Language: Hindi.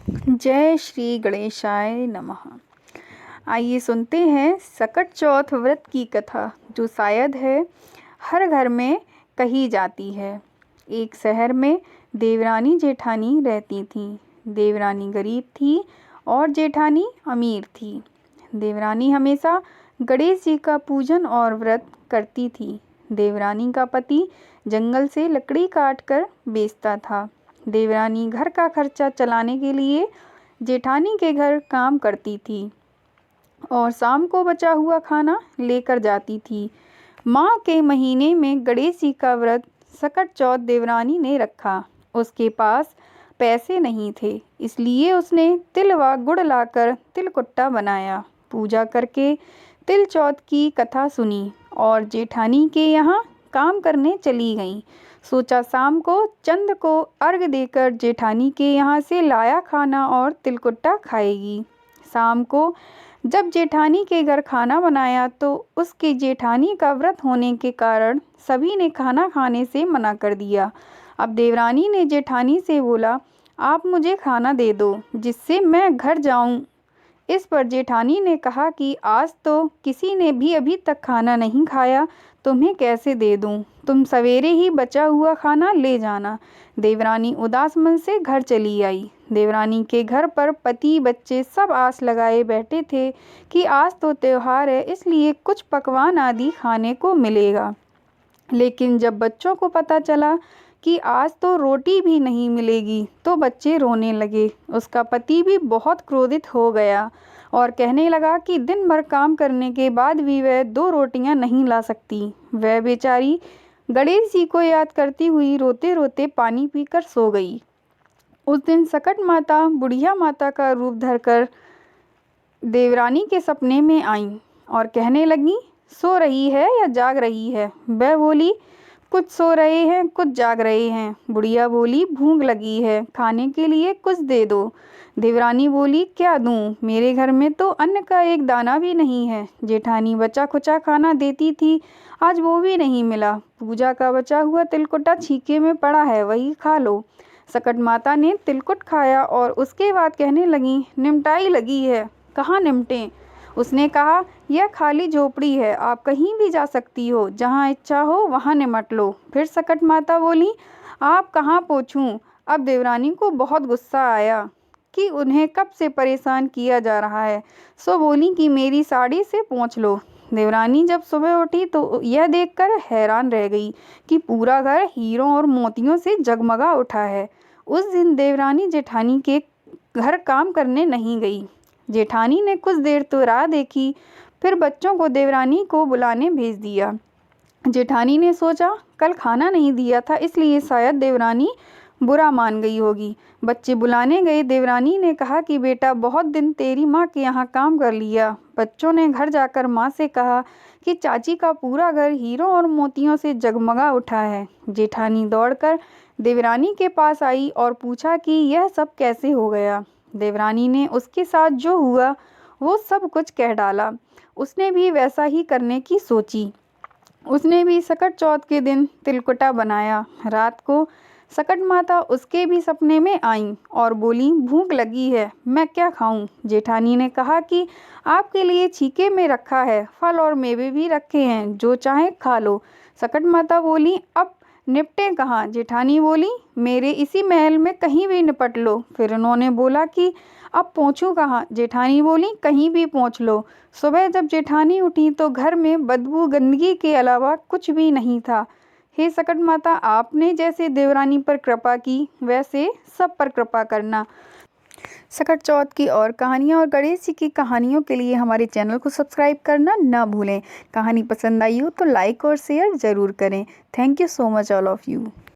जय श्री गणेशाय नमः। आइए सुनते हैं सकट चौथ व्रत की कथा, जो शायद है हर घर में कही जाती है। एक शहर में देवरानी जेठानी रहती थीं। देवरानी गरीब थी और जेठानी अमीर थी। देवरानी हमेशा गणेश जी का पूजन और व्रत करती थी। देवरानी का पति जंगल से लकड़ी काट कर बेचता था। देवरानी घर का खर्चा चलाने के लिए जेठानी के घर काम करती थी और शाम को बचा हुआ खाना लेकर जाती थी। माह के महीने में गणेश जी का व्रत सकट चौथ देवरानी ने रखा। उसके पास पैसे नहीं थे, इसलिए उसने तिल व गुड़ लाकर तिलकुट्टा बनाया। पूजा करके तिल चौथ की कथा सुनी और जेठानी के यहाँ काम करने चली गई। सोचा शाम को चंद को अर्घ देकर जेठानी के यहाँ से लाया खाना और तिलकुट्टा खाएगी। शाम को जब जेठानी के घर खाना बनाया तो उसके जेठानी का व्रत होने के कारण सभी ने खाना खाने से मना कर दिया। अब देवरानी ने जेठानी से बोला, आप मुझे खाना दे दो जिससे मैं घर जाऊं। इस पर जेठानी ने कहा कि आज तो किसी ने भी अभी तक खाना नहीं खाया, तुम्हें कैसे दे दूं? तुम सवेरे ही बचा हुआ खाना ले जाना। देवरानी उदास मन से घर चली आई। देवरानी के घर पर पति बच्चे सब आस लगाए बैठे थे कि आज तो त्योहार है, इसलिए कुछ पकवान आदि खाने को मिलेगा। लेकिन जब बच्चों को पता चला कि आज तो रोटी भी नहीं मिलेगी तो बच्चे रोने लगे। उसका पति भी बहुत क्रोधित हो गया और कहने लगा कि दिन भर काम करने के बाद भी वह 2 रोटियां नहीं ला सकती। वह बेचारी गणेश जी को याद करती हुई रोते रोते पानी पीकर सो गई। उस दिन सकट माता बुढ़िया माता का रूप धरकर देवरानी के सपने में आईं और कहने लगी, सो रही है या जाग रही है? वह बोली, कुछ सो रहे हैं, कुछ जाग रहे हैं। बुढ़िया बोली, भूख लगी है, खाने के लिए कुछ दे दो। देवरानी बोली, क्या दूं? मेरे घर में तो अन्न का एक दाना भी नहीं है। जेठानी बचा खुचा खाना देती थी, आज वो भी नहीं मिला। पूजा का बचा हुआ तिलकुट्टा छीके में पड़ा है, वही खा लो। सकट माता ने तिलकुट खाया और उसके बाद कहने लगी, निमटाई लगी है, कहाँ निमटें? उसने कहा, यह खाली झोपड़ी है, आप कहीं भी जा सकती हो, जहाँ इच्छा हो वहाँ निमट लो। फिर सकट माता बोली, आप कहाँ पहुँचूं? अब देवरानी को बहुत गुस्सा आया कि उन्हें कब से परेशान किया जा रहा है, सो बोली कि मेरी साड़ी से पोंछ लो। देवरानी जब सुबह उठी तो यह देखकर हैरान रह गई कि पूरा घर हीरों और मोतियों से जगमगा उठा है। उस दिन देवरानी जेठानी के घर काम करने नहीं गई। जेठानी ने कुछ देर तो राह देखी, फिर बच्चों को देवरानी को बुलाने भेज दिया। जेठानी ने सोचा, कल खाना नहीं दिया था, इसलिए शायद देवरानी बुरा मान गई होगी। बच्चे बुलाने गए। देवरानी ने कहा कि बेटा, बहुत दिन तेरी माँ के यहाँ काम कर लिया। बच्चों ने घर जाकर माँ से कहा कि चाची का पूरा घर हीरों और मोतियों से जगमगा उठा है। जेठानी दौड़कर देवरानी के पास आई और पूछा कि यह सब कैसे हो गया। देवरानी ने उसके साथ जो हुआ वो सब कुछ कह डाला। उसने भी वैसा ही करने की सोची। उसने भी सकट चौथ के दिन तिलकुटा बनाया। रात को सकट माता उसके भी सपने में आईं और बोली, भूख लगी है, मैं क्या खाऊं? जेठानी ने कहा कि आपके लिए छीके में रखा है, फल और मेवे भी रखे हैं, जो चाहे खा लो। सकट माता बोली, अब निपटे कहाँ? जेठानी बोली, मेरे इसी महल में कहीं भी निपट लो। फिर उन्होंने बोला कि अब पहुँचूं कहाँ? जेठानी बोली, कहीं भी पहुँच लो। सुबह जब जेठानी उठी तो घर में बदबू गंदगी के अलावा कुछ भी नहीं था। हे सकट माता, आपने जैसे देवरानी पर कृपा की, वैसे सब पर कृपा करना। सकट चौथ की और कहानियाँ और गणेश जी की कहानियों के लिए हमारे चैनल को सब्सक्राइब करना ना भूलें। कहानी पसंद आई हो तो लाइक और शेयर ज़रूर करें। Thank you so much all of you.